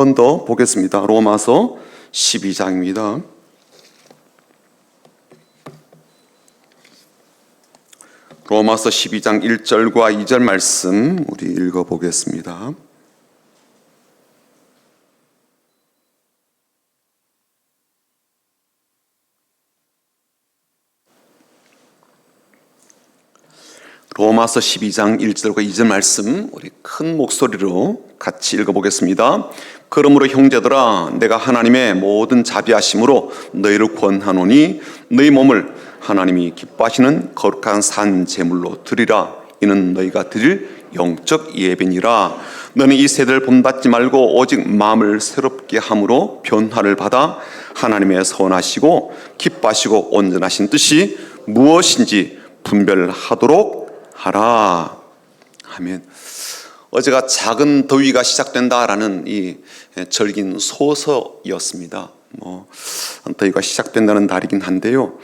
번 더 보겠습니다. 로마서 12장입니다. 로마서 12장 1절과 2절 말씀 우리 읽어보겠습니다. 로마서 12장 1절과 2절 말씀 우리 큰 목소리로 같이 읽어보겠습니다. 그러므로 형제들아, 내가 하나님의 모든 자비하심으로 너희를 권하노니 너희 몸을 하나님이 기뻐하시는 거룩한 산 제물로 드리라. 이는 너희가 드릴 영적 예배니라. 너는 이 세대를 본받지 말고 오직 마음을 새롭게 함으로 변화를 받아 하나님의 선하시고 기뻐하시고 온전하신 뜻이 무엇인지 분별하도록 하라. 아멘. 어제가 작은 더위가 시작된다라는 이 절긴 소서였습니다. 더위가 시작된다는 날이긴 한데요.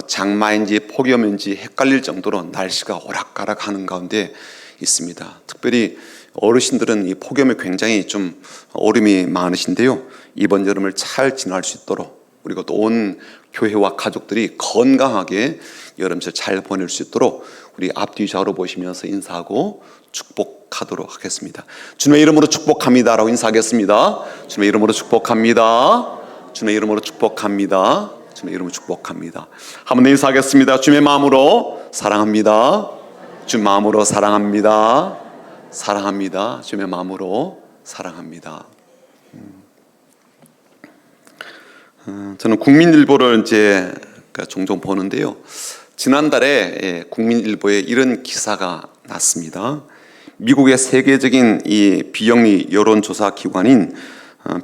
장마인지 폭염인지 헷갈릴 정도로 날씨가 오락가락하는 가운데 있습니다. 특별히 어르신들은 이 폭염에 굉장히 좀 어려움이 많으신데요. 이번 여름을 잘 지날 수 있도록, 그리고 또 온 교회와 가족들이 건강하게 여름철 잘 보낼 수 있도록 우리 앞뒤 좌우로 보시면서 인사하고 축복하도록 하겠습니다. 주님의 이름으로 축복합니다라고 인사하겠습니다. 주님의 이름으로 축복합니다. 주님의 이름으로 축복합니다. 주님의 이름으로 축복합니다. 한번 더 인사하겠습니다. 주님의 마음으로 사랑합니다. 주님의 마음으로 사랑합니다. 사랑합니다. 주님의 마음으로 사랑합니다. 저는 국민일보를 이제 종종 보는데요. 지난달에 국민일보에 이런 기사가 났습니다. 미국의 세계적인 이 비영리 여론조사 기관인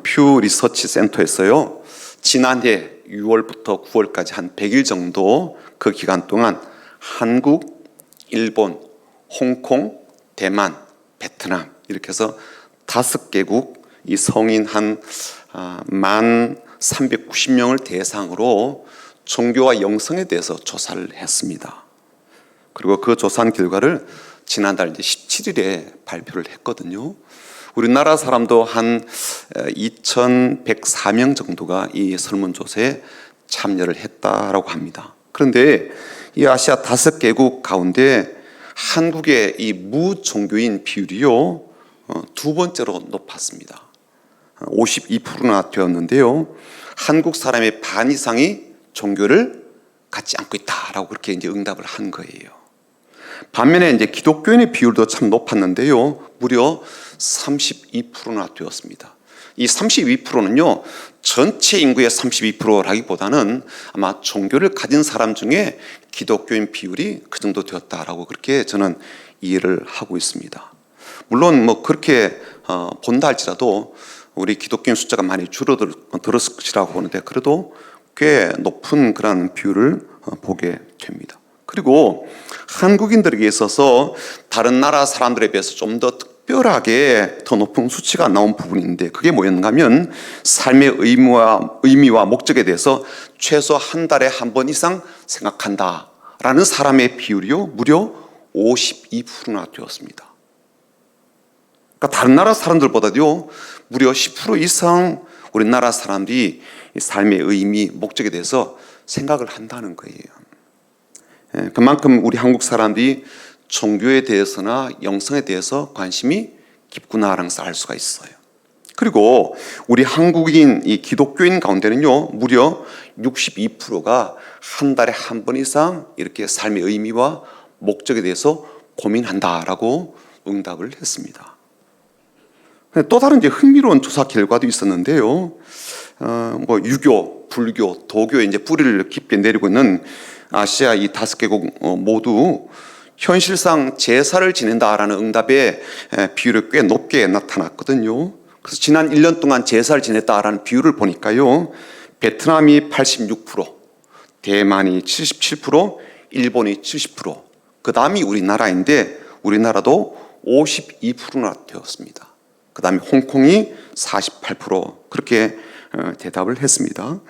퓨 리서치 센터에서요, 지난해 6월부터 9월까지 한 100일 정도 그 기간 동안 한국, 일본, 홍콩, 대만, 베트남 이렇게 해서 5개국 이 성인 한 1390명을 대상으로 종교와 영성에 대해서 조사를 했습니다. 그리고 그 조사한 결과를 지난달 이제 17일에 발표를 했거든요. 우리나라 사람도 한 2104명 정도가 이 설문조사에 참여를 했다라고 합니다. 그런데 이 아시아 5개국 가운데 한국의 이 무종교인 비율이요, 두 번째로 높았습니다. 52%나 되었는데요. 한국 사람의 반 이상이 종교를 갖지 않고 있다라고 그렇게 이제 응답을 한 거예요. 반면에 이제 기독교인의 비율도 참 높았는데요. 무려 32%나 되었습니다. 이 32%는요, 전체 인구의 32%라기보다는 아마 종교를 가진 사람 중에 기독교인 비율이 그 정도 되었다라고 그렇게 저는 이해를 하고 있습니다. 물론 그렇게 본다 할지라도 우리 기독교인 숫자가 많이 줄어들었을 것이라고 보는데, 그래도 꽤 높은 그런 비율을 보게 됩니다. 그리고 한국인들에게 있어서 다른 나라 사람들에 비해서 좀 더 특별하게 더 높은 수치가 나온 부분인데, 그게 뭐였는가 하면 삶의 의미와 목적에 대해서 최소 한 달에 한 번 이상 생각한다라는 사람의 비율이요, 무려 52%나 되었습니다. 그러니까 다른 나라 사람들보다도 무려 10% 이상 우리나라 사람들이 삶의 의미, 목적에 대해서 생각을 한다는 거예요. 그만큼 우리 한국 사람들이 종교에 대해서나 영성에 대해서 관심이 깊구나라는 것을 알 수가 있어요. 그리고 우리 한국인 이 기독교인 가운데는요, 무려 62%가 한 달에 한 번 이상 이렇게 삶의 의미와 목적에 대해서 고민한다라고 응답을 했습니다. 또 다른 이제 흥미로운 조사 결과도 있었는데요. 유교, 불교, 도교에 이제 뿌리를 깊게 내리고 있는 아시아 이 5개국 모두 현실상 제사를 지낸다라는 응답의 비율이 꽤 높게 나타났거든요. 그래서 지난 1년 동안 제사를 지냈다라는 비율을 보니까요, 베트남이 86%, 대만이 77%, 일본이 70%, 그 다음이 우리나라인데 우리나라도 52%나 되었습니다. 그 다음에 홍콩이 48% 그렇게 대답을 했습니다.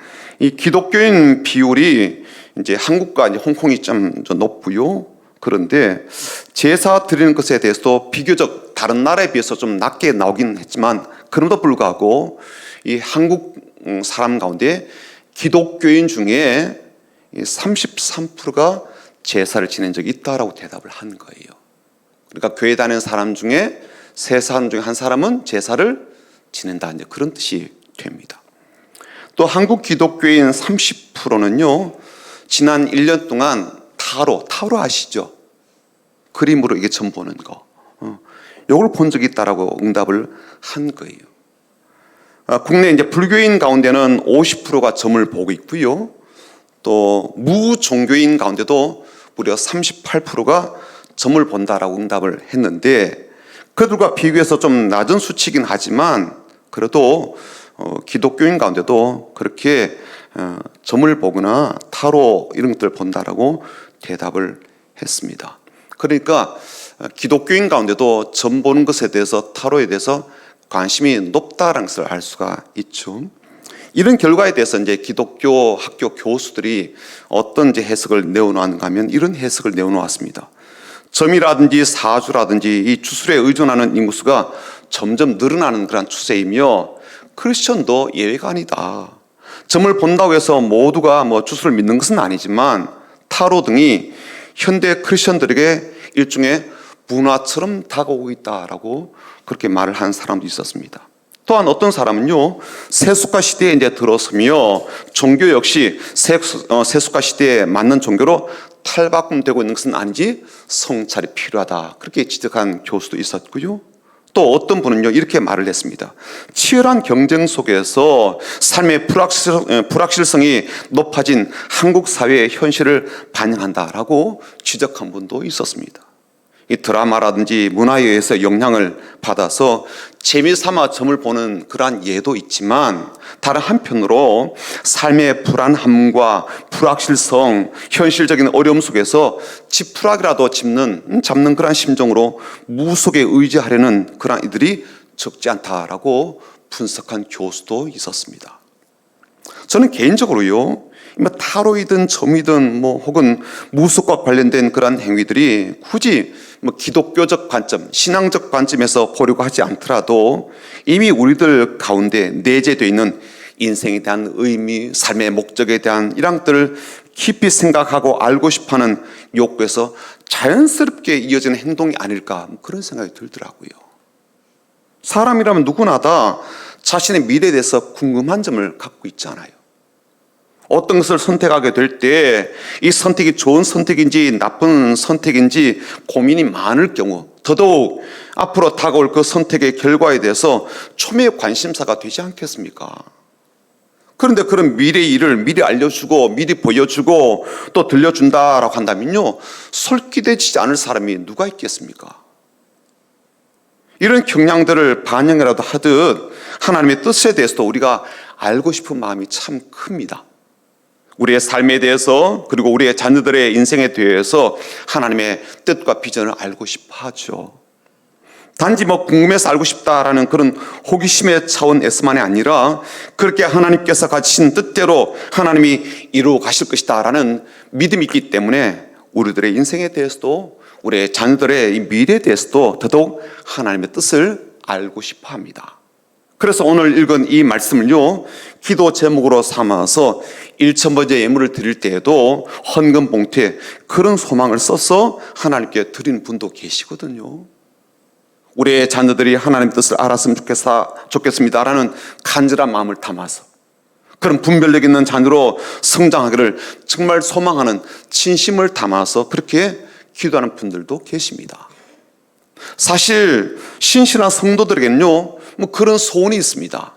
이 기독교인 비율이 이제 한국과 이제 홍콩이 좀 높고요. 그런데 제사 드리는 것에 대해서도 비교적 다른 나라에 비해서 좀 낮게 나오긴 했지만 그럼에도 불구하고 이 한국 사람 가운데 기독교인 중에 33%가 제사를 지낸 적이 있다라고 대답을 한 거예요. 그러니까 교회 다니는 사람 중에 세 사람 중에 한 사람은 제사를 지낸다, 이제 그런 뜻이 됩니다. 또 한국 기독교인 30%는요, 지난 1년 동안 타로 아시죠? 그림으로 이게 점 보는 거. 이걸 본 적이 있다라고 응답을 한 거예요. 국내 이제 불교인 가운데는 50%가 점을 보고 있고요. 또 무종교인 가운데도 무려 38%가 점을 본다라고 응답을 했는데, 그들과 비교해서 좀 낮은 수치이긴 하지만 그래도 기독교인 가운데도 그렇게 점을 보거나 타로 이런 것들을 본다라고 대답을 했습니다. 그러니까 기독교인 가운데도 점 보는 것에 대해서, 타로에 대해서 관심이 높다라는 것을 알 수가 있죠. 이런 결과에 대해서 이제 기독교 학교 교수들이 어떤 이제 해석을 내어놓았는가 하면 이런 해석을 내어놓았습니다. 점이라든지 사주라든지 이 주술에 의존하는 인구수가 점점 늘어나는 그런 추세이며 크리스천도 예외가 아니다. 점을 본다고 해서 모두가 주술을 믿는 것은 아니지만 타로 등이 현대 크리스천들에게 일종의 문화처럼 다가오고 있다라고 그렇게 말을 한 사람도 있었습니다. 또한 어떤 사람은요, 세속화 시대에 이제 들어서며 종교 역시 세속화 시대에 맞는 종교로 탈바꿈되고 있는 것은 아닌지 성찰이 필요하다, 그렇게 지적한 교수도 있었고요. 또 어떤 분은요, 이렇게 말을 했습니다. 치열한 경쟁 속에서 삶의 불확실성이 높아진 한국 사회의 현실을 반영한다라고 지적한 분도 있었습니다. 이 드라마라든지 문화에 의해서 영향을 받아서 재미삼아 점을 보는 그러한 예도 있지만, 다른 한편으로 삶의 불안함과 불확실성, 현실적인 어려움 속에서 지푸라기라도 잡는 그러한 심정으로 무속에 의지하려는 그러한 이들이 적지 않다라고 분석한 교수도 있었습니다. 저는 개인적으로요, 타로이든 점이든 혹은 무속과 관련된 그런 행위들이 굳이 기독교적 관점, 신앙적 관점에서 보려고 하지 않더라도 이미 우리들 가운데 내재되어 있는 인생에 대한 의미, 삶의 목적에 대한 이런 것들을 깊이 생각하고 알고 싶어하는 욕구에서 자연스럽게 이어지는 행동이 아닐까, 그런 생각이 들더라고요. 사람이라면 누구나 다 자신의 미래에 대해서 궁금한 점을 갖고 있잖아요. 어떤 것을 선택하게 될 때 이 선택이 좋은 선택인지 나쁜 선택인지 고민이 많을 경우, 더더욱 앞으로 다가올 그 선택의 결과에 대해서 초미의 관심사가 되지 않겠습니까? 그런데 그런 미래의 일을 미리 알려주고 미리 보여주고 또 들려준다라고 한다면요, 솔깃해지지 않을 사람이 누가 있겠습니까? 이런 경향들을 반영이라도 하듯 하나님의 뜻에 대해서도 우리가 알고 싶은 마음이 참 큽니다. 우리의 삶에 대해서, 그리고 우리의 자녀들의 인생에 대해서 하나님의 뜻과 비전을 알고 싶어 하죠. 단지 궁금해서 알고 싶다라는 그런 호기심의 차원에서만이 아니라 그렇게 하나님께서 가지신 뜻대로 하나님이 이루어 가실 것이다라는 믿음이 있기 때문에 우리들의 인생에 대해서도, 우리의 자녀들의 이 미래에 대해서도 더더욱 하나님의 뜻을 알고 싶어 합니다. 그래서 오늘 읽은 이 말씀을요, 기도 제목으로 삼아서 1,000번째 예물을 드릴 때에도 헌금 봉투에 그런 소망을 써서 하나님께 드리는 분도 계시거든요. 우리의 자녀들이 하나님 뜻을 알았으면 좋겠습니다라는 간절한 마음을 담아서, 그런 분별력 있는 자녀로 성장하기를 정말 소망하는 진심을 담아서 그렇게 기도하는 분들도 계십니다. 사실 신실한 성도들에게는요, 그런 소원이 있습니다.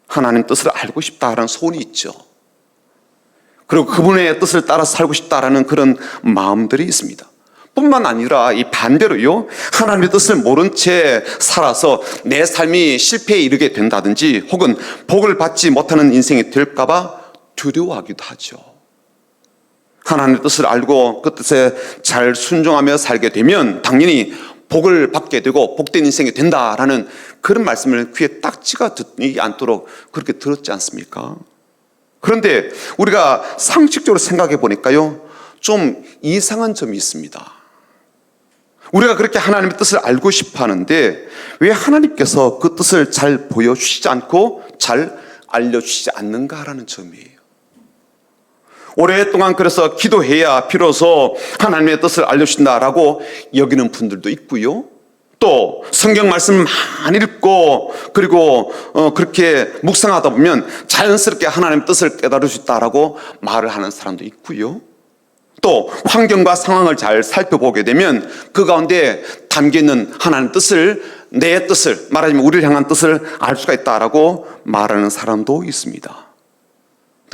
하나님 뜻을 알고 싶다라는 소원이 있죠. 그리고 그분의 뜻을 따라서 살고 싶다라는 그런 마음들이 있습니다. 뿐만 아니라 이 반대로요, 하나님의 뜻을 모른 채 살아서 내 삶이 실패에 이르게 된다든지 혹은 복을 받지 못하는 인생이 될까봐 두려워하기도 하죠. 하나님의 뜻을 알고 그 뜻에 잘 순종하며 살게 되면 당연히 복을 받게 되고 복된 인생이 된다라는 그런 말씀을 귀에 딱지가 듣지 않도록 그렇게 들었지 않습니까? 그런데 우리가 상식적으로 생각해 보니까요, 좀 이상한 점이 있습니다. 우리가 그렇게 하나님의 뜻을 알고 싶어 하는데 왜 하나님께서 그 뜻을 잘 보여주시지 않고 잘 알려주시지 않는가라는 점이에요. 오랫동안 그래서 기도해야 비로소 하나님의 뜻을 알려주신다라고 여기는 분들도 있고요. 또 성경 말씀을 많이 읽고 그리고 그렇게 묵상하다 보면 자연스럽게 하나님의 뜻을 깨달을 수 있다라고 말을 하는 사람도 있고요. 또 환경과 상황을 잘 살펴보게 되면 그 가운데 담겨있는 하나님의 뜻을, 내 뜻을, 말하자면 우리를 향한 뜻을 알 수가 있다라고 말하는 사람도 있습니다.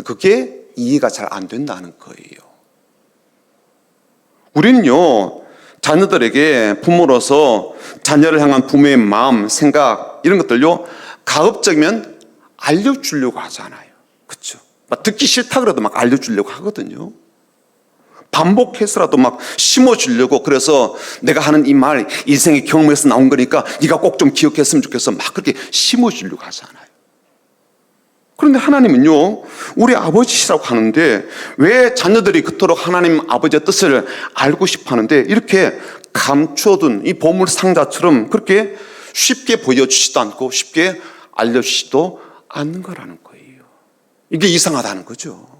그게 이해가 잘 안 된다는 거예요. 우리는요, 자녀들에게 부모로서 자녀를 향한 부모의 마음, 생각 이런 것들요 가급적이면 알려주려고 하잖아요. 그렇죠? 막 듣기 싫다 그래도 막 알려주려고 하거든요. 반복해서라도 막 심어주려고, 그래서 내가 하는 이 말 인생의 경험에서 나온 거니까 네가 꼭 좀 기억했으면 좋겠어 막 그렇게 심어주려고 하잖아요. 그런데 하나님은요, 우리 아버지시라고 하는데 왜 자녀들이 그토록 하나님 아버지의 뜻을 알고 싶어 하는데 이렇게 감춰둔 이 보물 상자처럼 그렇게 쉽게 보여주지도 않고 쉽게 알려주지도 않는 거라는 거예요. 이게 이상하다는 거죠.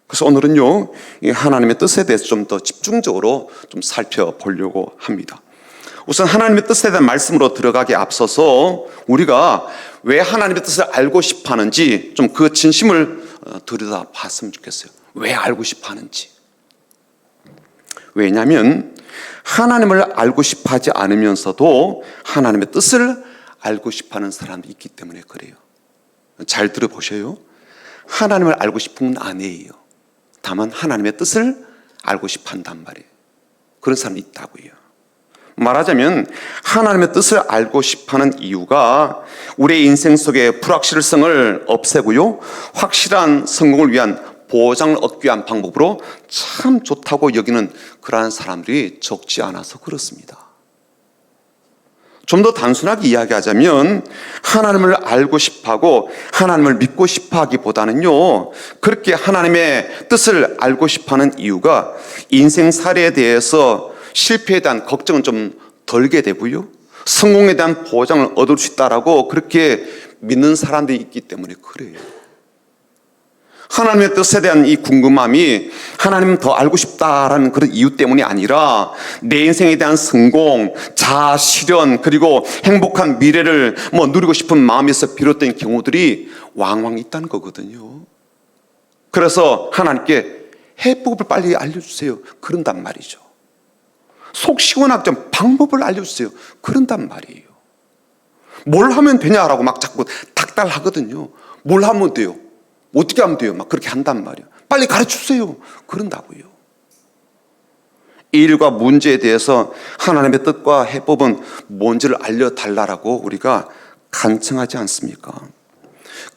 그래서 오늘은요, 이 하나님의 뜻에 대해서 좀 더 집중적으로 좀 살펴보려고 합니다. 우선 하나님의 뜻에 대한 말씀으로 들어가기에 앞서서 우리가 왜 하나님의 뜻을 알고 싶어 하는지 좀 그 진심을 들여다봤으면 좋겠어요. 왜 알고 싶어 하는지. 왜냐하면 하나님을 알고 싶어 하지 않으면서도 하나님의 뜻을 알고 싶어 하는 사람이 있기 때문에 그래요. 잘 들어보셔요. 하나님을 알고 싶은 건 아니에요. 다만 하나님의 뜻을 알고 싶어 한단 말이에요. 그런 사람이 있다고요. 말하자면 하나님의 뜻을 알고 싶어하는 이유가 우리의 인생 속의 불확실성을 없애고요, 확실한 성공을 위한 보장을 얻기 위한 방법으로 참 좋다고 여기는 그러한 사람들이 적지 않아서 그렇습니다. 좀 더 단순하게 이야기하자면 하나님을 알고 싶어하고 하나님을 믿고 싶어하기보다는요, 그렇게 하나님의 뜻을 알고 싶어하는 이유가 인생살이에 대해서 실패에 대한 걱정은 좀 덜게 되고요, 성공에 대한 보장을 얻을 수 있다라고 그렇게 믿는 사람들이 있기 때문에 그래요. 하나님의 뜻에 대한 이 궁금함이 하나님을 더 알고 싶다라는 그런 이유 때문이 아니라 내 인생에 대한 성공, 자아 실현, 그리고 행복한 미래를 누리고 싶은 마음에서 비롯된 경우들이 왕왕 있다는 거거든요. 그래서 하나님께 해법을 빨리 알려주세요. 그런단 말이죠. 속 시원하게 좀 방법을 알려주세요. 그런단 말이에요. 뭘 하면 되냐라고 막 자꾸 닥달하거든요. 뭘 하면 돼요? 어떻게 하면 돼요? 막 그렇게 한단 말이에요. 빨리 가르쳐주세요. 그런다고요. 이 일과 문제에 대해서 하나님의 뜻과 해법은 뭔지를 알려달라고 우리가 간청하지 않습니까?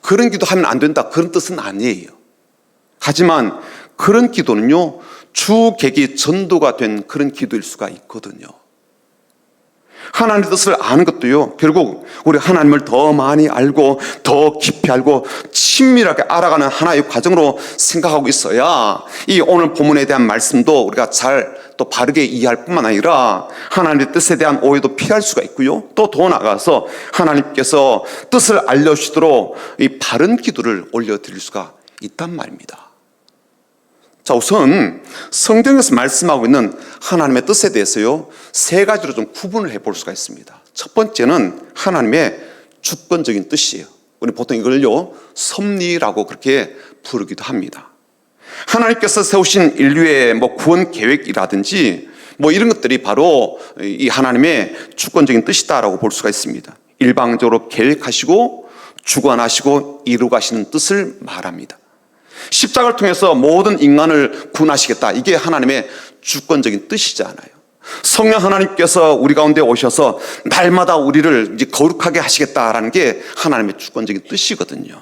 그런 기도하면 안 된다, 그런 뜻은 아니에요. 하지만 그런 기도는요, 주객이 전도가 된 그런 기도일 수가 있거든요. 하나님의 뜻을 아는 것도요, 결국 우리 하나님을 더 많이 알고 더 깊이 알고 친밀하게 알아가는 하나의 과정으로 생각하고 있어야 이 오늘 본문에 대한 말씀도 우리가 잘 또 바르게 이해할 뿐만 아니라 하나님의 뜻에 대한 오해도 피할 수가 있고요, 또 더 나아가서 하나님께서 뜻을 알려주시도록 이 바른 기도를 올려드릴 수가 있단 말입니다. 자, 우선 성경에서 말씀하고 있는 하나님의 뜻에 대해서요, 세 가지로 좀 구분을 해볼 수가 있습니다. 첫 번째는 하나님의 주권적인 뜻이에요. 우리 보통 이걸요, 섭리라고 그렇게 부르기도 합니다. 하나님께서 세우신 인류의 구원 계획이라든지 이런 것들이 바로 이 하나님의 주권적인 뜻이다라고 볼 수가 있습니다. 일방적으로 계획하시고 주관하시고 이루가시는 뜻을 말합니다. 십자가를 통해서 모든 인간을 구원하시겠다, 이게 하나님의 주권적인 뜻이잖아요. 성령 하나님께서 우리 가운데 오셔서 날마다 우리를 이제 거룩하게 하시겠다라는 게 하나님의 주권적인 뜻이거든요.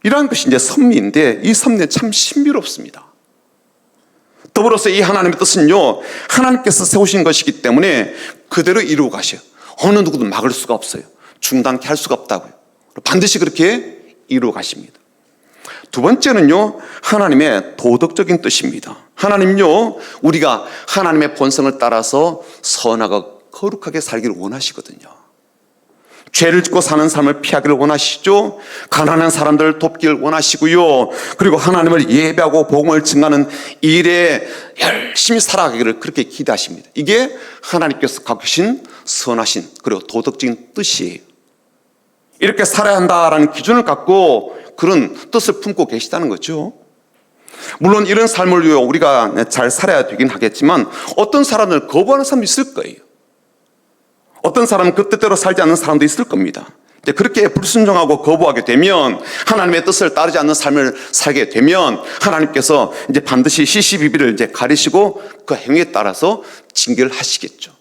이러한 것이 이제 섭리인데 이 섭리는 참 신비롭습니다. 더불어서 이 하나님의 뜻은요, 하나님께서 세우신 것이기 때문에 그대로 이루어 가셔요. 어느 누구도 막을 수가 없어요. 중단케 할 수가 없다고요. 반드시 그렇게 이루어 가십니다. 두 번째는요, 하나님의 도덕적인 뜻입니다. 하나님요, 우리가 하나님의 본성을 따라서 선하고 거룩하게 살기를 원하시거든요. 죄를 짓고 사는 삶을 피하기를 원하시죠. 가난한 사람들을 돕기를 원하시고요. 그리고 하나님을 예배하고 복음을 증가하는 일에 열심히 살아가기를 그렇게 기대하십니다. 이게 하나님께서 갖고 계신 선하신 그리고 도덕적인 뜻이에요. 이렇게 살아야 한다라는 기준을 갖고 그런 뜻을 품고 계시다는 거죠. 물론 이런 삶을 위해 우리가 잘 살아야 되긴 하겠지만 어떤 사람을 거부하는 사람도 있을 거예요. 어떤 사람은 그 뜻대로 살지 않는 사람도 있을 겁니다. 이제 그렇게 불순종하고 거부하게 되면 하나님의 뜻을 따르지 않는 삶을 살게 되면 하나님께서 이제 반드시 시시비비를 이제 가리시고 그 행위에 따라서 징계를 하시겠죠.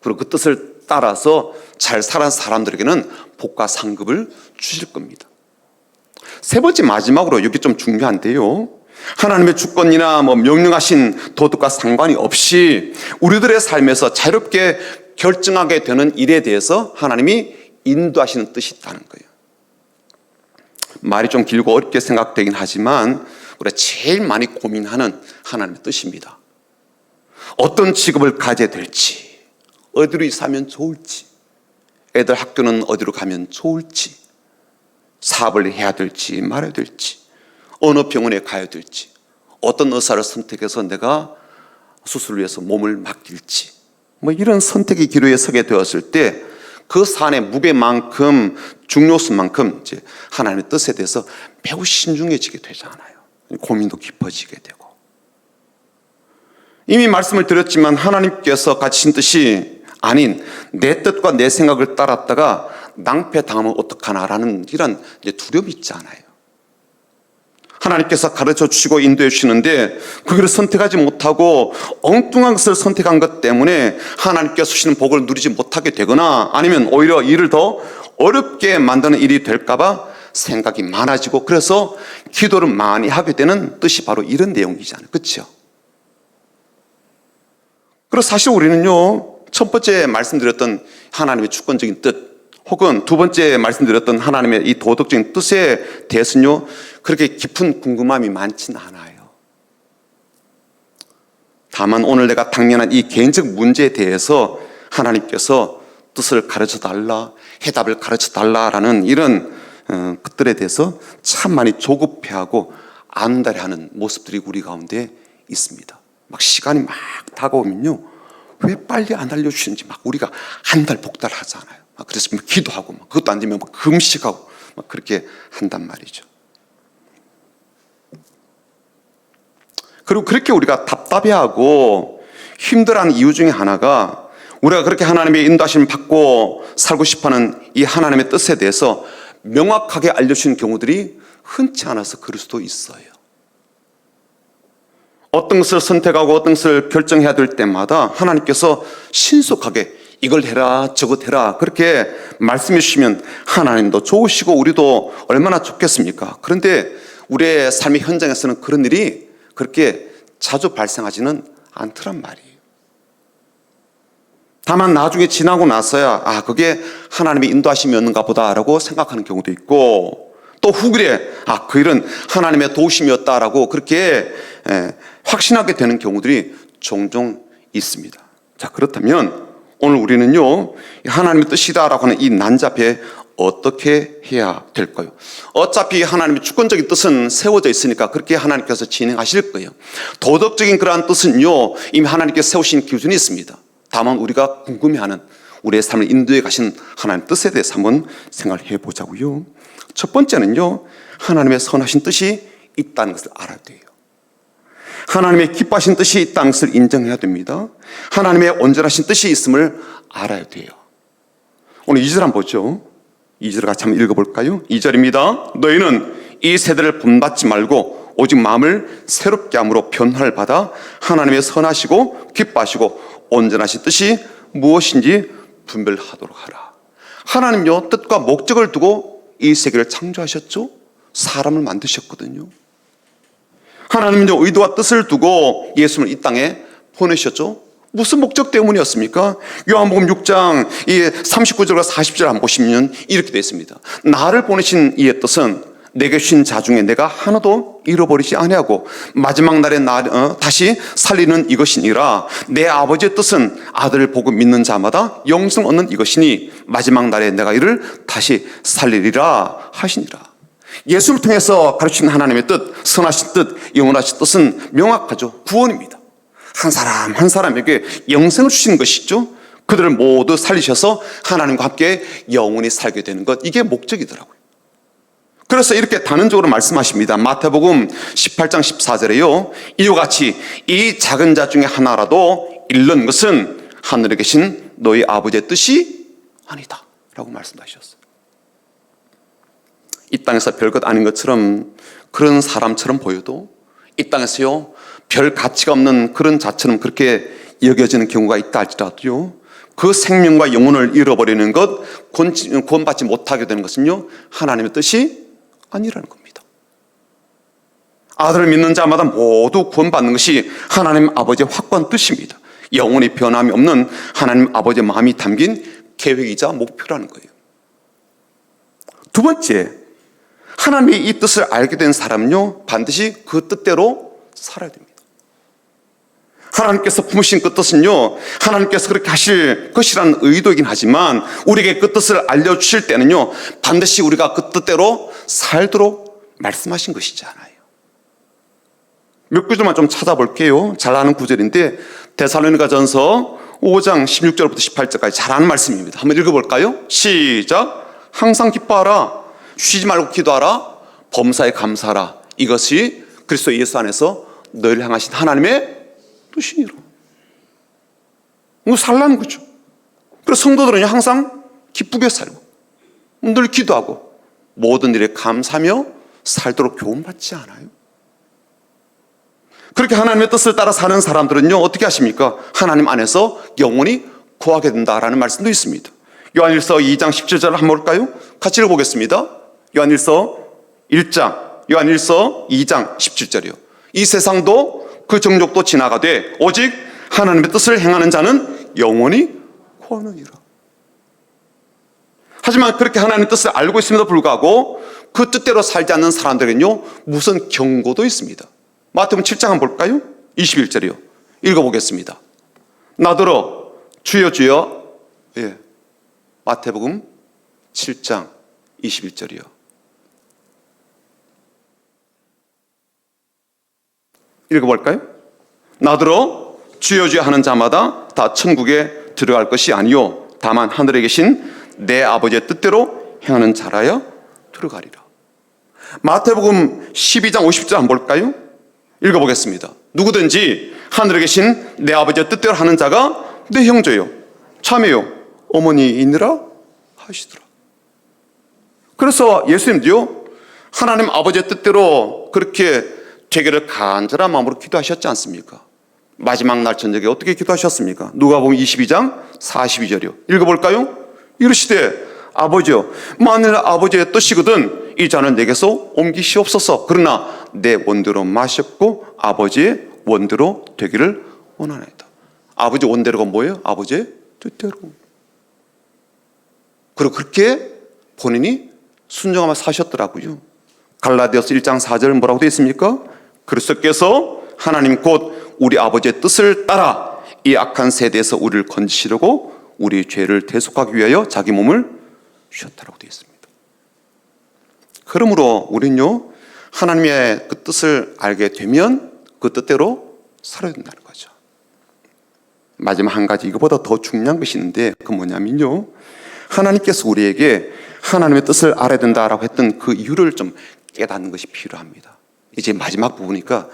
그리고 그 뜻을 따라서 잘 살아온 사람들에게는 복과 상급을 주실 겁니다. 세 번째 마지막으로 여기 좀 중요한데요. 하나님의 주권이나 명령하신 도덕과 상관이 없이 우리들의 삶에서 자유롭게 결정하게 되는 일에 대해서 하나님이 인도하시는 뜻이 있다는 거예요. 말이 좀 길고 어렵게 생각되긴 하지만 우리가 제일 많이 고민하는 하나님의 뜻입니다. 어떤 직업을 가져야 될지, 어디로 이사하면 좋을지, 애들 학교는 어디로 가면 좋을지, 사업을 해야 될지 말아야 될지, 어느 병원에 가야 될지, 어떤 의사를 선택해서 내가 수술을 위해서 몸을 맡길지, 이런 선택의 기로에 서게 되었을 때 그 사안의 무게만큼 중요성만큼 이제 하나님의 뜻에 대해서 매우 신중해지게 되잖아요. 고민도 깊어지게 되고. 이미 말씀을 드렸지만 하나님께서 가지신 뜻이 아닌 내 뜻과 내 생각을 따랐다가 낭패당하면 어떡하나라는 이런 두려움이 있잖아요. 하나님께서 가르쳐 주시고 인도해 주시는데 그 길을 선택하지 못하고 엉뚱한 것을 선택한 것 때문에 하나님께서 주시는 복을 누리지 못하게 되거나 아니면 오히려 일을 더 어렵게 만드는 일이 될까 봐 생각이 많아지고 그래서 기도를 많이 하게 되는 뜻이 바로 이런 내용이잖아요. 그렇죠? 그리고 사실 우리는요, 첫 번째 말씀드렸던 하나님의 주권적인 뜻 혹은 두 번째 말씀드렸던 하나님의 이 도덕적인 뜻에 대해서는요 그렇게 깊은 궁금함이 많지는 않아요. 다만 오늘 내가 당면한 이 개인적 문제에 대해서 하나님께서 뜻을 가르쳐달라, 해답을 가르쳐달라라는 이런 것들에 대해서 참 많이 조급해하고 안달해하는 모습들이 우리 가운데 있습니다. 막 시간이 막 다가오면요 왜 빨리 안 알려주시는지 막 우리가 안달복달하잖아요. 그래서 기도하고 그것도 안 되면 금식하고 그렇게 한단 말이죠. 그리고 그렇게 우리가 답답해하고 힘들어하는 이유 중에 하나가 우리가 그렇게 하나님의 인도하심을 받고 살고 싶어하는 이 하나님의 뜻에 대해서 명확하게 알려주시는 경우들이 흔치 않아서 그럴 수도 있어요. 어떤 것을 선택하고 어떤 것을 결정해야 될 때마다 하나님께서 신속하게 이걸 해라 저것 해라 그렇게 말씀해 주시면 하나님도 좋으시고 우리도 얼마나 좋겠습니까? 그런데 우리의 삶의 현장에서는 그런 일이 그렇게 자주 발생하지는 않더란 말이에요. 다만 나중에 지나고 나서야 그게 하나님의 인도하심이었는가 보다라고 생각하는 경우도 있고 또 후길에 그 일은 하나님의 도우심이었다라고 그렇게 확신하게 되는 경우들이 종종 있습니다. 자, 그렇다면 오늘 우리는요 하나님의 뜻이다라고 하는 이 난잡해 어떻게 해야 될까요? 어차피 하나님의 주권적인 뜻은 세워져 있으니까 그렇게 하나님께서 진행하실 거예요. 도덕적인 그러한 뜻은요 이미 하나님께서 세우신 기준이 있습니다. 다만 우리가 궁금해하는 우리의 삶을 인도해 가신 하나님의 뜻에 대해서 한번 생각을 해보자고요. 첫 번째는요 하나님의 선하신 뜻이 있다는 것을 알아야 돼요. 하나님의 기뻐하신 뜻이 있다는 것을 인정해야 됩니다. 하나님의 온전하신 뜻이 있음을 알아야 돼요. 오늘 2절 한번 보죠. 2절 같이 한번 읽어볼까요? 2절입니다. 너희는 이 세대를 본받지 말고 오직 마음을 새롭게 함으로 변화를 받아 하나님의 선하시고 기뻐하시고 온전하신 뜻이 무엇인지 분별하도록 하라. 하나님요 뜻과 목적을 두고 이 세계를 창조하셨죠. 사람을 만드셨거든요. 하나님은요 의도와 뜻을 두고 예수를 이 땅에 보내셨죠. 무슨 목적 때문이었습니까? 요한복음 6장 39절과 40절 한번 보시면 이렇게 되어 있습니다. 나를 보내신 이의 뜻은 내게 신 자 중에 내가 하나도 잃어버리지 아니하고 마지막 날에 다시 살리는 이것이니라. 내 아버지의 뜻은 아들을 보고 믿는 자마다 영생 얻는 이것이니 마지막 날에 내가 이를 다시 살리리라 하시니라. 예수를 통해서 가르치는 하나님의 뜻, 선하신 뜻, 영원하신 뜻은 명확하죠. 구원입니다. 한 사람 한 사람에게 영생을 주시는 것이죠. 그들을 모두 살리셔서 하나님과 함께 영원히 살게 되는 것, 이게 목적이더라고요. 그래서 이렇게 단언적으로 말씀하십니다. 마태복음 18장 14절에요. 이와 같이 이 작은 자 중에 하나라도 잃는 것은 하늘에 계신 너희 아버지의 뜻이 아니다 라고 말씀하셨어요. 이 땅에서 별것 아닌 것처럼, 그런 사람처럼 보여도 이 땅에서요 별 가치가 없는 그런 자처럼 그렇게 여겨지는 경우가 있다 할지라도요, 그 생명과 영혼을 잃어버리는 것, 구원받지 못하게 되는 것은요 하나님의 뜻이 아니라는 겁니다. 아들을 믿는 자마다 모두 구원받는 것이 하나님 아버지의 확고한 뜻입니다. 영원히 변함이 없는 하나님 아버지의 마음이 담긴 계획이자 목표라는 거예요. 두 번째, 하나님의 이 뜻을 알게 된 사람은요 반드시 그 뜻대로 살아야 됩니다. 하나님께서 품으신 그 뜻은요, 하나님께서 그렇게 하실 것이라는 의도이긴 하지만 우리에게 그 뜻을 알려주실 때는요 반드시 우리가 그 뜻대로 살도록 말씀하신 것이잖아요. 몇 구절만 좀 찾아볼게요. 잘 아는 구절인데 데살로니가전서 5장 16절부터 18절까지 잘 아는 말씀입니다. 한번 읽어볼까요? 시작. 항상 기뻐하라, 쉬지 말고 기도하라, 범사에 감사하라. 이것이 그리스도 예수 안에서 너희를 향하신 하나님의 뜻이니라. 이거 살라는 거죠. 그래서 성도들은 항상 기쁘게 살고 늘 기도하고 모든 일에 감사하며 살도록 교훈받지 않아요? 그렇게 하나님의 뜻을 따라 사는 사람들은요 어떻게 하십니까? 하나님 안에서 영원히 거하게 된다라는 말씀도 있습니다. 요한일서 2장 17절을 한번 볼까요? 같이 읽어보겠습니다. 요한일서 1장, 요한일서 2장 17절이요. 이 세상도 그 정욕도 지나가되 오직 하나님의 뜻을 행하는 자는 영원히 거하느니라. 하지만 그렇게 하나님의 뜻을 알고 있음에도 불구하고 그 뜻대로 살지 않는 사람들은요 무슨 경고도 있습니다. 마태복음 7장 한번 볼까요? 21절이요. 읽어보겠습니다. 나더러 주여 주여. 예. 마태복음 7장 21절이요. 읽어볼까요? 나더러 주여 주여 하는 자마다 다 천국에 들어갈 것이 아니요 다만 하늘에 계신 내 아버지의 뜻대로 행하는 자라야 들어가리라. 마태복음 12장 50절 한번 볼까요? 읽어보겠습니다. 누구든지 하늘에 계신 내 아버지의 뜻대로 하는 자가 내 형제요 자매요 어머니이니라 하시더라. 그래서 예수님도요 하나님 아버지의 뜻대로 그렇게 되기를 간절한 마음으로 기도하셨지 않습니까? 마지막 날 저녁에 어떻게 기도하셨습니까? 누가복음 22장 42절이요. 읽어볼까요? 이르시되 아버지여 만일 아버지의 뜻이거든 이 잔을 내게서 옮기시옵소서. 그러나 내 원대로 마셨고 아버지의 원대로 되기를 원하나이다. 아버지 원대로가 뭐예요? 아버지의 뜻대로. 그리고 그렇게 본인이 순종하며 사셨더라고요. 갈라디아서 1장 4절 뭐라고 되어 있습니까? 그리스도께서 하나님 곧 우리 아버지의 뜻을 따라 이 악한 세대에서 우리를 건지시려고 우리 죄를 대속하기 위하여 자기 몸을 주셨다라고 되어 있습니다. 그러므로 우리는요 하나님의 그 뜻을 알게 되면 그 뜻대로 살아야 된다는 거죠. 마지막 한 가지, 이거보다 더 중요한 것이 있는데 그건 뭐냐면요 하나님께서 우리에게 하나님의 뜻을 알아야 된다라고 했던 그 이유를 좀 깨닫는 것이 필요합니다. 이제 마지막 부분이니까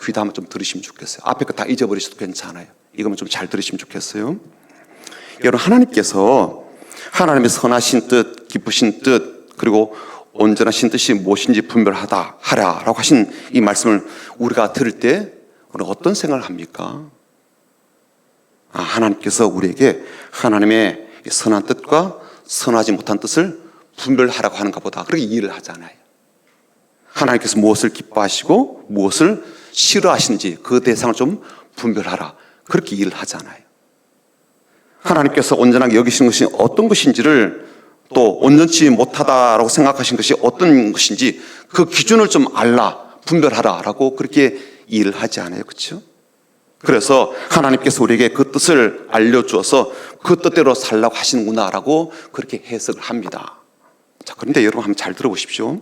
귀다 한번 좀 들으시면 좋겠어요. 앞에 거 다 잊어버리셔도 괜찮아요. 이거만 좀 잘 들으시면 좋겠어요. 여러분, 하나님께서 하나님의 선하신 뜻, 기쁘신 뜻, 그리고 온전하신 뜻이 무엇인지 분별하다 하라라고 하신 이 말씀을 우리가 들을 때 우리가 어떤 생각을 합니까? 하나님께서 우리에게 하나님의 선한 뜻과 선하지 못한 뜻을 분별하라고 하는가 보다, 그렇게 이해를 하잖아요. 하나님께서 무엇을 기뻐하시고 무엇을 싫어하시는지 그 대상을 좀 분별하라, 그렇게 이해를 하잖아요. 하나님께서 온전하게 여기시는 것이 어떤 것인지를 또 온전치 못하다라고 생각하신 것이 어떤 것인지 그 기준을 좀 알라, 분별하라라고 그렇게 일을 하지 않아요. 그렇죠? 그래서 하나님께서 우리에게 그 뜻을 알려주어서 그 뜻대로 살라고 하시는구나라고 그렇게 해석을 합니다. 자, 그런데 여러분 한번 잘 들어보십시오.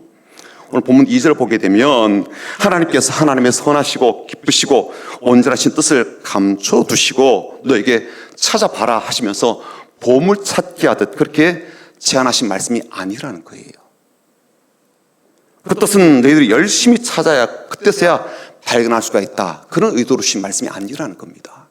오늘 본문 2절 보게 되면 하나님께서 하나님의 선하시고 기쁘시고 온전하신 뜻을 감춰두시고 너에게 찾아봐라 하시면서 보물 찾기 하듯 그렇게 제안하신 말씀이 아니라는 거예요. 그 뜻은 너희들이 열심히 찾아야 그때서야 발견할 수가 있다. 그런 의도로 주신 말씀이 아니라는 겁니다.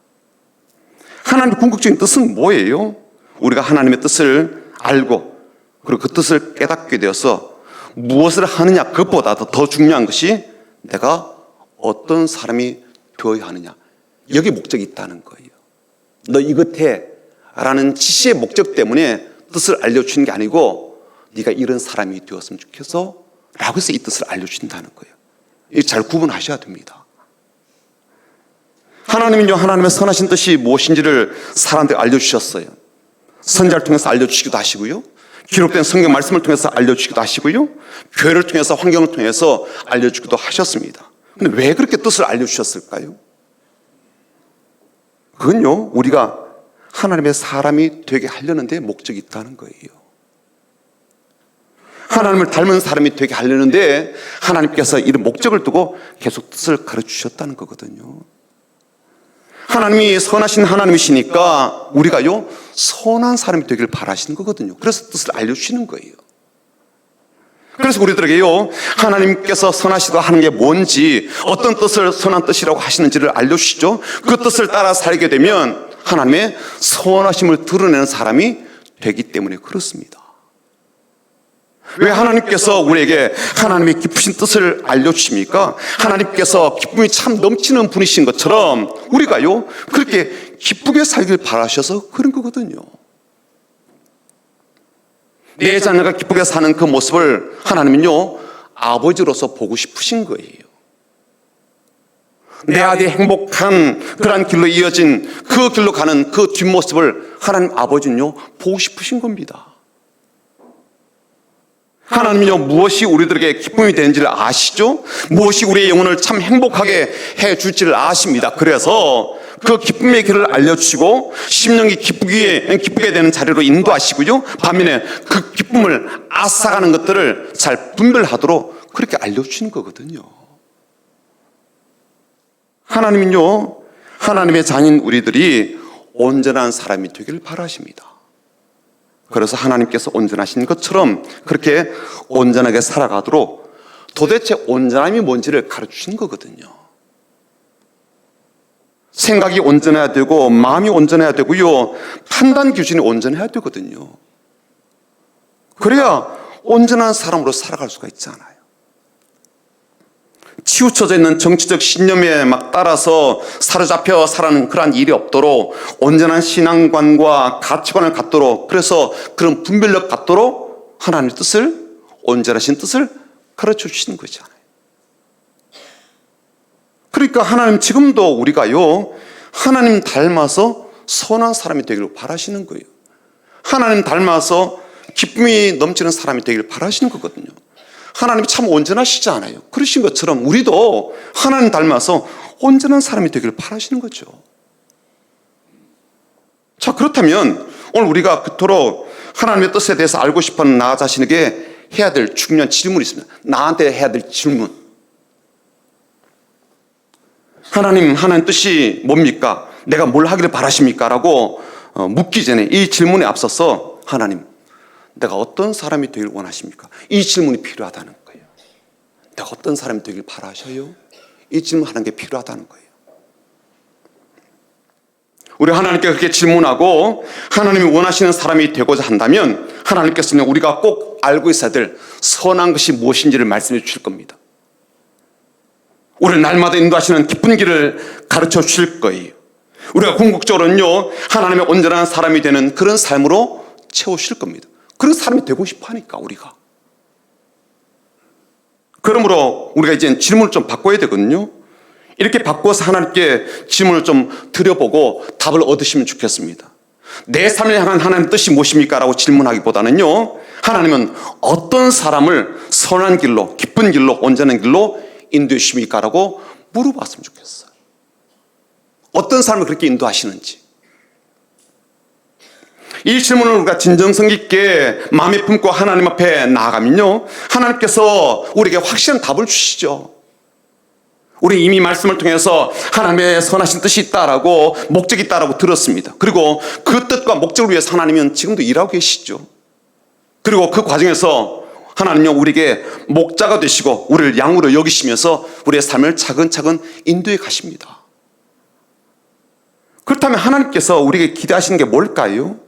하나님의 궁극적인 뜻은 뭐예요? 우리가 하나님의 뜻을 알고 그리고 그 뜻을 깨닫게 되어서 무엇을 하느냐 그것보다 더 중요한 것이 내가 어떤 사람이 되어야 하느냐. 여기 목적이 있다는 거예요. 너 이것 해 라는 지시의 목적 때문에 뜻을 알려주는 게 아니고 네가 이런 사람이 되었으면 좋겠어 라고 해서 이 뜻을 알려주신다는 거예요. 이거 잘 구분하셔야 됩니다. 하나님은요, 하나님의 선하신 뜻이 무엇인지를 사람들에게 알려주셨어요. 선지자를 통해서 알려주시기도 하시고요, 기록된 성경 말씀을 통해서 알려주시기도 하시고요, 교회를 통해서 환경을 통해서 알려주기도 하셨습니다. 근데 왜 그렇게 뜻을 알려주셨을까요? 그건요, 우리가 하나님의 사람이 되게 하려는 데 목적이 있다는 거예요. 하나님을 닮은 사람이 되게 하려는데 하나님께서 이런 목적을 두고 계속 뜻을 가르치셨다는 거거든요. 하나님이 선하신 하나님이시니까 우리가요 선한 사람이 되기를 바라시는 거거든요. 그래서 뜻을 알려주시는 거예요. 그래서 우리들에게요 하나님께서 선하시다 하는 게 뭔지, 어떤 뜻을 선한 뜻이라고 하시는지를 알려주시죠. 그 뜻을 따라 살게 되면 하나님의 선하심을 드러내는 사람이 되기 때문에 그렇습니다. 왜 하나님께서 우리에게 하나님의 깊으신 뜻을 알려주십니까? 하나님께서 기쁨이 참 넘치는 분이신 것처럼 우리가요 그렇게 기쁘게 살길 바라셔서 그런 거거든요. 내 자녀가 기쁘게 사는 그 모습을 하나님은요 아버지로서 보고 싶으신 거예요. 내 아들이 행복한 그러한 길로 이어진 그 길로 가는 그 뒷모습을 하나님 아버지는요 보고 싶으신 겁니다. 하나님은요 무엇이 우리들에게 기쁨이 되는지를 아시죠? 무엇이 우리의 영혼을 참 행복하게 해줄지를 아십니다. 그래서 그 기쁨의 길을 알려주시고 심령이 기쁘게 되는 자리로 인도하시고요, 반면에 그 기쁨을 앗아가는 것들을 잘 분별하도록 그렇게 알려주시는 거거든요. 하나님은요 하나님의 자녀인 우리들이 온전한 사람이 되기를 바라십니다. 그래서 하나님께서 온전하신 것처럼 그렇게 온전하게 살아가도록 도대체 온전함이 뭔지를 가르치신 거거든요. 생각이 온전해야 되고 마음이 온전해야 되고요, 판단 기준이 온전해야 되거든요. 그래야 온전한 사람으로 살아갈 수가 있잖아요. 치우쳐져 있는 정치적 신념에 막 따라서 사로잡혀 살아가는 그러한 일이 없도록 온전한 신앙관과 가치관을 갖도록, 그래서 그런 분별력 갖도록 하나님의 뜻을, 온전하신 뜻을 가르쳐 주시는 거잖아요. 그러니까 하나님 지금도 우리가요 하나님 닮아서 선한 사람이 되기를 바라시는 거예요. 하나님 닮아서 기쁨이 넘치는 사람이 되기를 바라시는 거거든요. 하나님이 참 온전하시지 않아요? 그러신 것처럼 우리도 하나님 닮아서 온전한 사람이 되기를 바라시는 거죠. 자, 그렇다면 오늘 우리가 그토록 하나님의 뜻에 대해서 알고 싶어하는 나 자신에게 해야 될 중요한 질문이 있습니다. 나한테 해야 될 질문. 하나님 뜻이 뭡니까? 내가 뭘 하기를 바라십니까? 라고 묻기 전에 이 질문에 앞서서 하나님, 내가 어떤 사람이 되길 원하십니까? 이 질문이 필요하다는 거예요. 내가 어떤 사람이 되길 바라셔요? 이 질문하는 게 필요하다는 거예요. 우리 하나님께 그렇게 질문하고 하나님이 원하시는 사람이 되고자 한다면 하나님께서는 우리가 꼭 알고 있어야 될 선한 것이 무엇인지를 말씀해 주실 겁니다. 우리를 날마다 인도하시는 기쁜 길을 가르쳐 주실 거예요. 우리가 궁극적으로는요 하나님의 온전한 사람이 되는 그런 삶으로 채우실 겁니다. 그런 사람이 되고 싶어 하니까 우리가. 그러므로 우리가 이제 질문을 좀 바꿔야 되거든요. 이렇게 바꿔서 하나님께 질문을 좀 드려보고 답을 얻으시면 좋겠습니다. 내 삶을 향한 하나님의 뜻이 무엇입니까? 라고 질문하기보다는요, 하나님은 어떤 사람을 선한 길로, 기쁜 길로, 온전한 길로 인도해 주십니까? 라고 물어봤으면 좋겠어요. 어떤 사람을 그렇게 인도하시는지. 이 질문을 우리가 진정성 있게 마음에 품고 하나님 앞에 나아가면요, 하나님께서 우리에게 확실한 답을 주시죠. 우리 이미 말씀을 통해서 하나님의 선하신 뜻이 있다라고, 목적이 있다라고 들었습니다. 그리고 그 뜻과 목적을 위해서 하나님은 지금도 일하고 계시죠. 그리고 그 과정에서 하나님은 우리에게 목자가 되시고 우리를 양으로 여기시면서 우리의 삶을 차근차근 인도해 가십니다. 그렇다면 하나님께서 우리에게 기대하시는 게 뭘까요?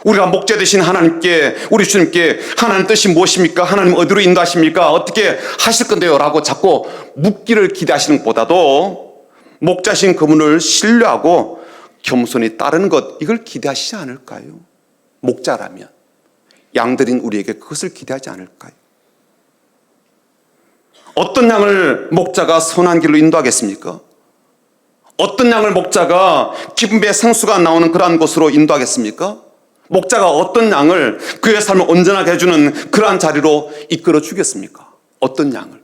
우리가 목자 되신 하나님께, 우리 주님께 하나님 뜻이 무엇입니까? 하나님 어디로 인도하십니까? 어떻게 하실 건데요? 라고 자꾸 묻기를 기대하시는 것보다도 목자신 그분을 신뢰하고 겸손히 따르는 것, 이걸 기대하시지 않을까요? 목자라면 양들인 우리에게 그것을 기대하지 않을까요? 어떤 양을 목자가 선한 길로 인도하겠습니까? 어떤 양을 목자가 기쁜 배 생수가 나오는 그러한 곳으로 인도하겠습니까? 목자가 어떤 양을 그의 삶을 온전하게 해주는 그러한 자리로 이끌어 주겠습니까? 어떤 양을?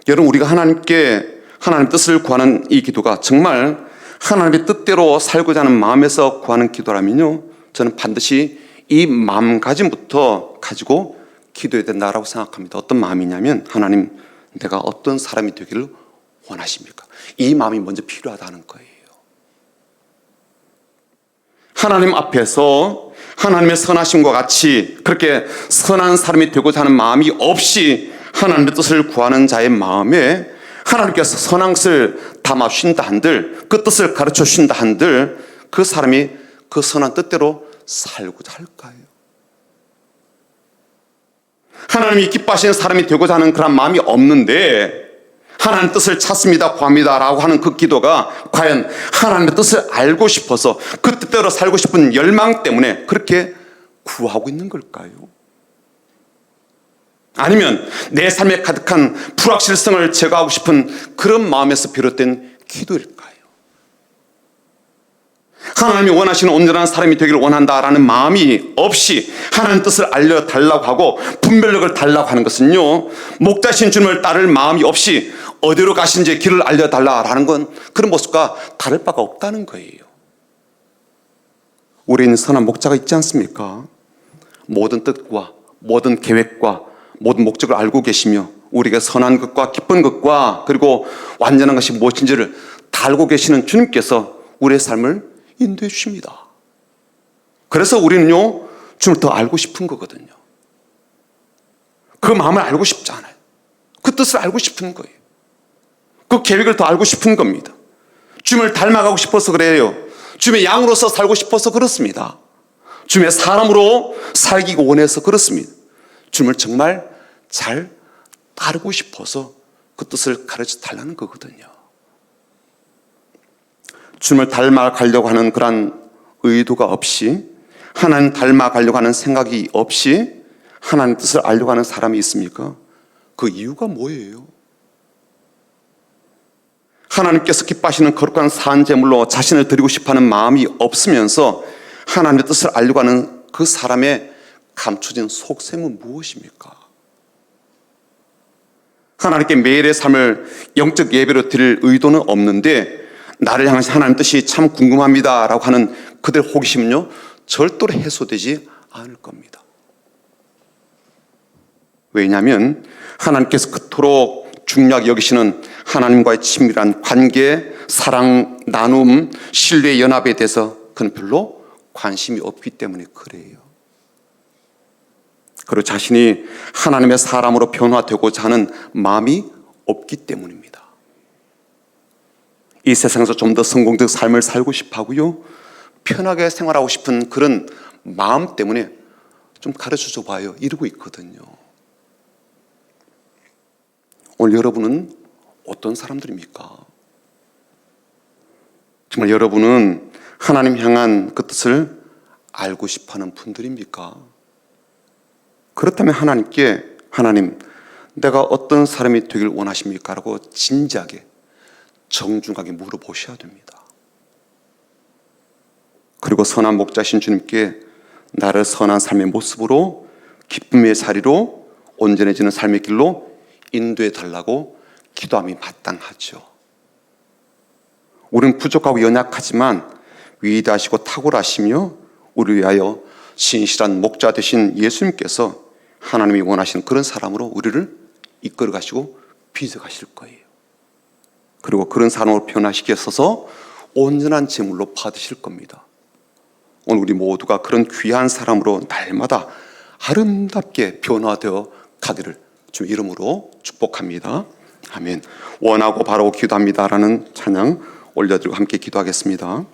여러분, 우리가 하나님께 하나님 뜻을 구하는 이 기도가 정말 하나님의 뜻대로 살고자 하는 마음에서 구하는 기도라면요, 저는 반드시 이 마음가짐부터 가지고 기도해야 된다고 생각합니다. 어떤 마음이냐면, 하나님, 내가 어떤 사람이 되기를 원하십니까? 이 마음이 먼저 필요하다는 거예요. 하나님 앞에서 하나님의 선하심과 같이 그렇게 선한 사람이 되고자 하는 마음이 없이 하나님의 뜻을 구하는 자의 마음에 하나님께서 선한 것을 담아 주신다 한들, 그 뜻을 가르쳐 주신다 한들, 그 사람이 그 선한 뜻대로 살고자 할까요? 하나님이 기뻐하시는 사람이 되고자 하는 그런 마음이 없는데 하나님 뜻을 찾습니다, 구합니다 라고 하는 그 기도가 과연 하나님의 뜻을 알고 싶어서 그 뜻대로 살고 싶은 열망 때문에 그렇게 구하고 있는 걸까요? 아니면 내 삶에 가득한 불확실성을 제거하고 싶은 그런 마음에서 비롯된 기도일까요? 하나님이 원하시는 온전한 사람이 되기를 원한다라는 마음이 없이 하나님 뜻을 알려달라고 하고 분별력을 달라고 하는 것은요, 목자신 주님을 따를 마음이 없이 어디로 가시는지 길을 알려달라라는 건 그런 모습과 다를 바가 없다는 거예요. 우리는 선한 목자가 있지 않습니까? 모든 뜻과 모든 계획과 모든 목적을 알고 계시며 우리에게 선한 것과 기쁜 것과 그리고 완전한 것이 무엇인지를 다 알고 계시는 주님께서 우리의 삶을 인도해 주십니다. 그래서 우리는요, 주님을 더 알고 싶은 거거든요. 그 마음을 알고 싶지 않아요. 그 뜻을 알고 싶은 거예요. 그 계획을 더 알고 싶은 겁니다. 주님을 닮아가고 싶어서 그래요. 주님의 양으로서 살고 싶어서 그렇습니다. 주님의 사람으로 살기 원해서 그렇습니다. 주님을 정말 잘 따르고 싶어서 그 뜻을 가르쳐 달라는 거거든요. 주님을 닮아가려고 하는 그런 의도가 없이, 하나님 닮아가려고 하는 생각이 없이 하나님 뜻을 알려고 하는 사람이 있습니까? 그 이유가 뭐예요? 하나님께서 기뻐하시는 거룩한 산제물로 자신을 드리고 싶어하는 마음이 없으면서 하나님의 뜻을 알려고 하는 그 사람의 감춰진 속셈은 무엇입니까? 하나님께 매일의 삶을 영적 예배로 드릴 의도는 없는데 나를 향하신 하나님 뜻이 참 궁금합니다 라고 하는 그들 호기심은요, 절대로 해소되지 않을 겁니다. 왜냐하면 하나님께서 그토록 중요하게 여기시는 하나님과의 친밀한 관계, 사랑, 나눔, 신뢰, 연합에 대해서 그는 별로 관심이 없기 때문에 그래요. 그리고 자신이 하나님의 사람으로 변화되고자 하는 마음이 없기 때문입니다. 이 세상에서 좀 더 성공적 삶을 살고 싶어 하고요, 편하게 생활하고 싶은 그런 마음 때문에 좀 가르쳐 줘봐요 이러고 있거든요. 오늘 여러분은 어떤 사람들입니까? 정말 여러분은 하나님 향한 그 뜻을 알고 싶어하는 분들입니까? 그렇다면 하나님께, 하나님, 내가 어떤 사람이 되길 원하십니까? 라고 진지하게 정중하게 물어보셔야 됩니다. 그리고 선한 목자신 주님께 나를 선한 삶의 모습으로 기쁨의 자리로 온전해지는 삶의 길로 인도해 달라고 기도함이 마땅하죠. 우리는 부족하고 연약하지만 위대하시고 탁월하시며 우리 위하여 신실한 목자 되신 예수님께서 하나님이 원하시는 그런 사람으로 우리를 이끌어 가시고 빚어 가실 거예요. 그리고 그런 사람으로 변화시켜서 온전한 제물로 받으실 겁니다. 오늘 우리 모두가 그런 귀한 사람으로 날마다 아름답게 변화되어 가기를 주 이름으로 축복합니다. 아멘. 원하고 바라고 기도합니다라는 찬양 올려드리고 함께 기도하겠습니다.